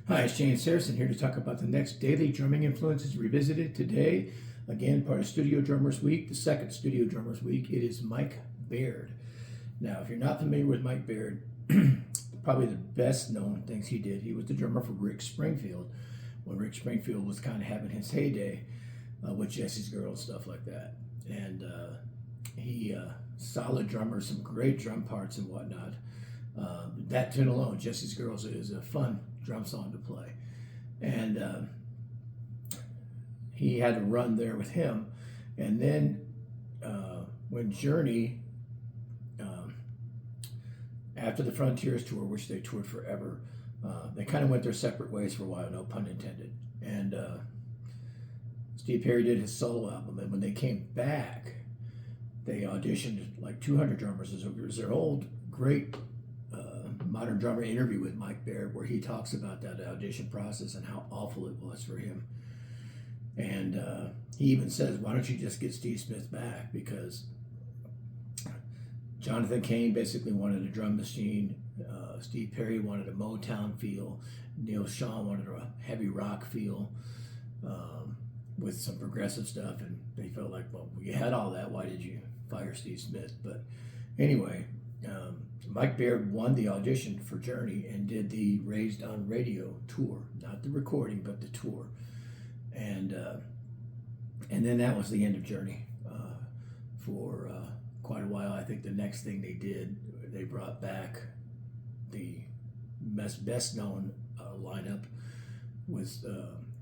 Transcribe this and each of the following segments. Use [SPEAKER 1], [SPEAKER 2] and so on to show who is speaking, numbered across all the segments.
[SPEAKER 1] Hi, it's Shane Saracen here to talk about the next daily drumming influences revisited today. Again, part of Studio Drummers Week, the second Studio Drummers Week. It is Mike Baird. Now, if you're not familiar with Mike Baird, probably the best known things he did, he was the drummer for Rick Springfield when Rick Springfield was kind of having his heyday with Jesse's Girl and stuff like that. And he, solid drummer, some great drum parts and whatnot. That tune alone, Jesse's Girls, is a fun drum song to play. And he had to run there with him. And then when Journey, after the Frontiers tour, which they toured forever, they kind of went their separate ways for a while, no pun intended. And Steve Perry did his solo album. And when they came back, they auditioned like 200 drummers. It was their old great modern drummer interview with Mike Baird, where he talks about that audition process and how awful it was for him. And he even says, why don't you just get Steve Smith back? Because Jonathan Cain basically wanted a drum machine. Steve Perry wanted a Motown feel. Neil Sean wanted a heavy rock feel with some progressive stuff. And they felt like, well, you had all that. Why did you fire Steve Smith? But anyway, Mike Baird won the audition for Journey and did the Raised on Radio tour, not the recording, but the tour. And then that was the end of Journey for quite a while. I think the next thing they did, they brought back the best known lineup with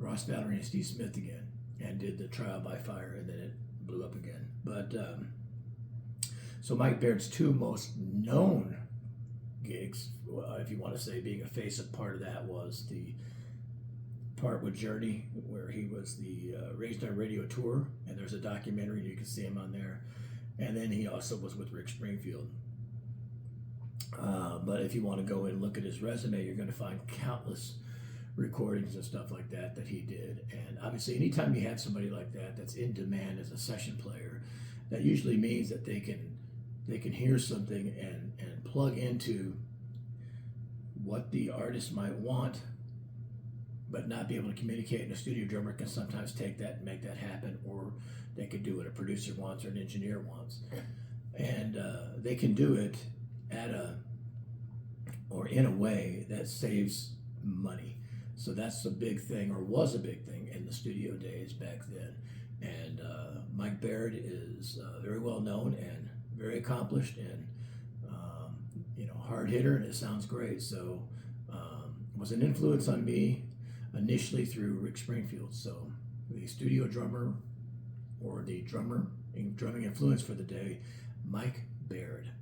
[SPEAKER 1] Ross Valerie and Steve Smith again, and did the Trial by Fire, and then it blew up again. But so Mike Baird's two most known gigs, if you want to say being a face of part of that, was the part with Journey, where he was the Raised on Radio tour, and there's a documentary, you can see him on there. And then he also was with Rick Springfield. But if you want to go and look at his resume, you're going to find countless recordings and stuff like that he did. And obviously, anytime you have somebody like that that's in demand as a session player, that usually means that they can hear something and plug into what the artist might want, but not be able to communicate. And a studio drummer can sometimes take that and make that happen, or they could do what a producer wants or an engineer wants. And they can do it in a way that saves money. So that's a big thing, or was a big thing in the studio days back then. And Mike Baird is very well known and very accomplished, and hard hitter, and it sounds great. So was an influence on me initially through Rick Springfield. So the studio drummer, or the drumming influence for the day, Mike Baird.